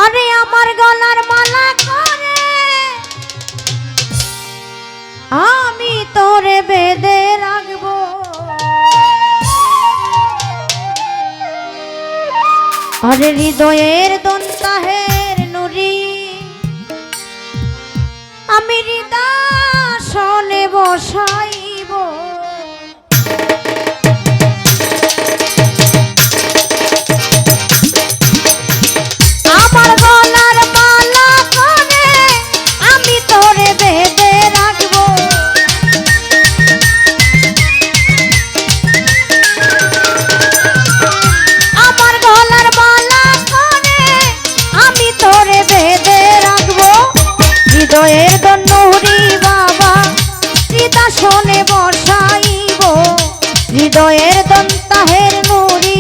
আরে আমার গলার মালা করে আমি তোরে বেঁধে রাখবো, আরে হৃদয়ের দন্তাহের নুরি আমি হৃদয়ে বসাইব। আমার গলার মালা করে আমি তোরে বেঁধে রাখবো, আমার গলার মালা করে আমি তোরে বেঁধে রাখবো। হৃদয়ের দনুরি বাবা হৃদাসনে বসাইব, হৃদয়ের দন্তাহের নুরি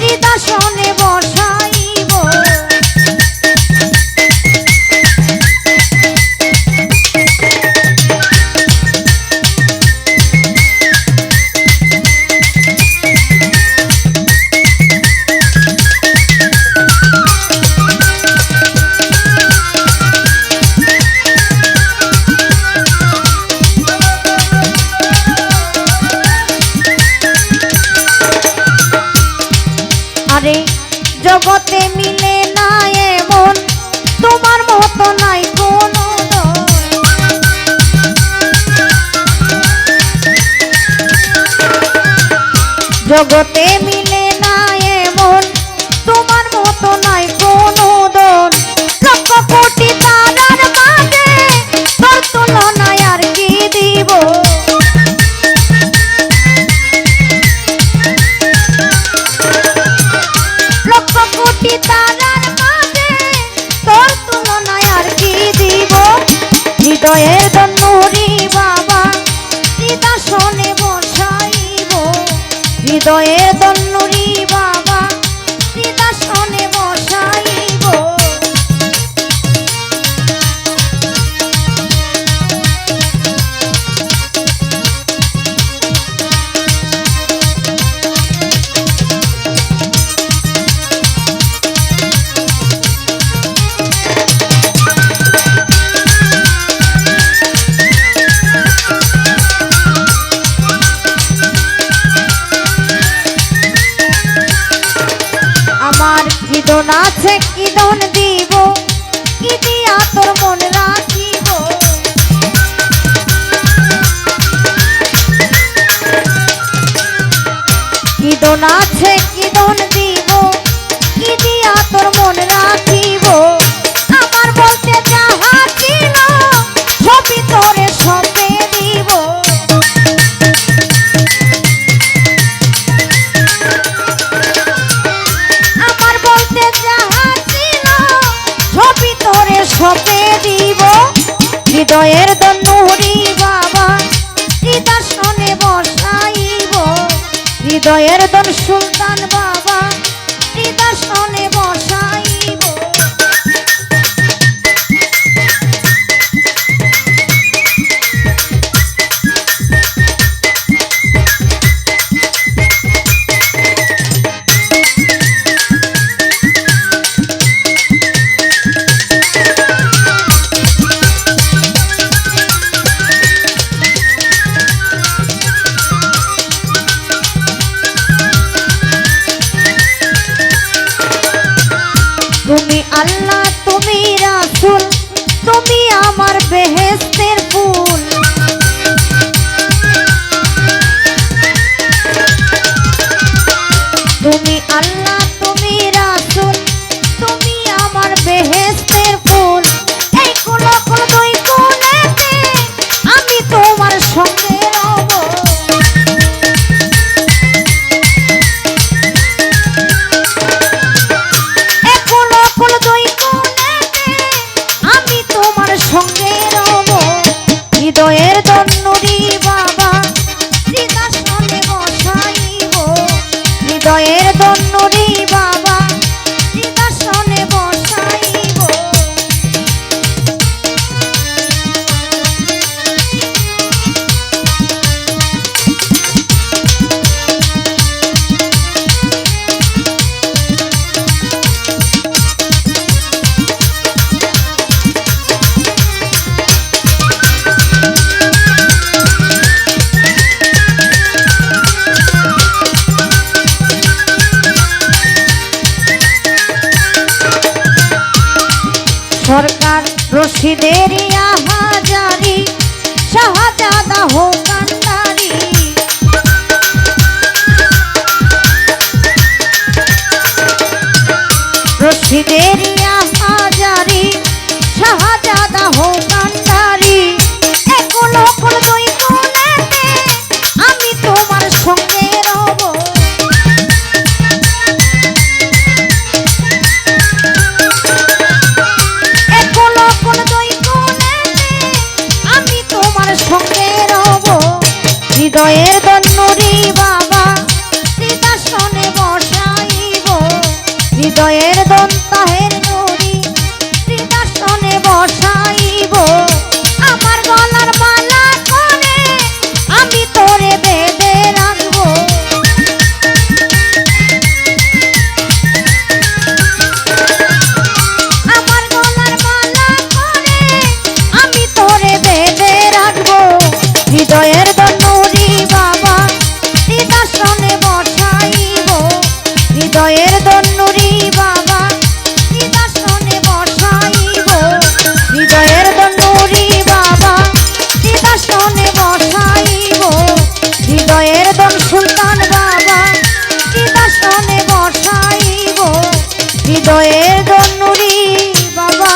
হৃদাসনে বসাইব। আরে জগতে মিলে না এমন তোমার মতো নাই কোনো, জগতে মিলে না এমন তোমার মতো নাই কোনো দন। লক্ষ কোটি তারার মাঝে তোর তুলনায় আর কি দিব, লক্ষ কোটি তারার মাঝে তোর তুলনায় আর কি দিব। হৃদয়ের দনুরি বাবা হৃদাসনে বসাইব, হৃদয়ের দনুরি বাবা হৃদাসনে বসাইব। আমার কিদন আছে কিদন দিব, কি দিয়া তোর মন রাখিব। কিদন আছে কিদন দিব, কি দিয়া তোর মন রাখিব। আমার বলতে যাহা ছিল সবই তোরে সঁপে দিব, আমার বলতে যাহা ছিল সবই তোরে সঁপে দিব। হৃদয়ের দনুরি বাবা হৃদাসনে বসাইব, হৃদয়ের দন সুলতান বাবা হৃদাসনে বসাইব। তুমি আল্লাহ তুমি রাসূল তুমি আমার বেহেশতের ফুল, তুমি আল্লাহ তুমি রাসূল তুমি আমার বেহেশতের ফুল। এই কুল কুল দুই কুলেতে আমি তোমার সঙ্গে রব, সঙ্গে রব। হৃদয়ের দনুরি বাবা হৃদাসনে বসাইব, হৃদয়ের দনুরি রশিদের হাজারি শাহজাদা হো কান্ডারি রশিদের হাজারি শাহজাদা হো কান্ডারি একুল কুল দুই কোণেতে আমি তোমার সঙ্গে রব একুল কুল দুই কোণেতে আমি তোমার সঙ্গে রব হৃদয়ের দন্নুরি বাবা হৃদাসনে বসাইব হৃদয়ের দন্তাহের নুরি হৃদাসনে বসাইব আমার গলার মালা করে আমি তোরে বেঁধে রাখবো আমার গলার মালা করে আমি তোরে বেঁধে রাখবো হৃদয়ের দন্নুরি বাবা হৃদাসনে বসাইব হৃদয়ের দন্নুরি বাবা হৃদাসনে বসাইব হৃদয়ের দন্নুরি বাবা হৃদাসনে বসাইব হৃদয়ের দন সুলতান বাবা হৃদাসনে বসাইব হৃদয়ের দন্নুরি বাবা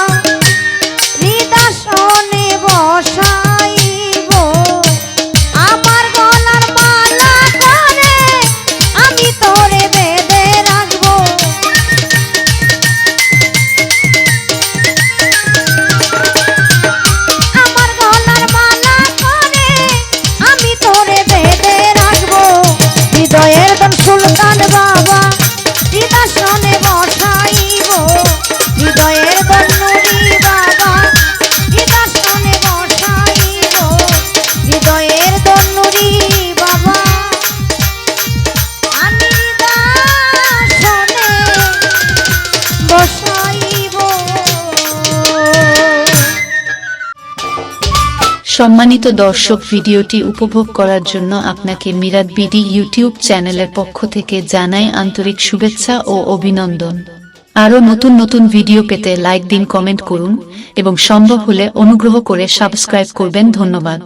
হৃদাসনে বসাইব আমার গলার মালা করে আমি তোরে বেঁধে রাখবো আমার গলার মালা করে আমি তোরে বেঁধে রাখবো হৃদয়ের দন সুলতান বাবা হৃদাসনে বসাইব হৃদয়ের দন নুরি বাবা হৃদাসনে বসাইব হৃদয়ের দন নুরি বাবা আমি হৃদাসনে বসাইব। সম্মানিত দর্শক, ভিডিওটি উপভোগ করার জন্য আপনাকে মিরাত বিডি ইউটিউব চ্যানেলের পক্ষ থেকে জানাই আন্তরিক শুভেচ্ছা ও অভিনন্দন। আরও নতুন নতুন ভিডিও পেতে লাইক দিন, কমেন্ট করুন এবং সম্ভব হলে অনুগ্রহ করে সাবস্ক্রাইব করবেন। ধন্যবাদ।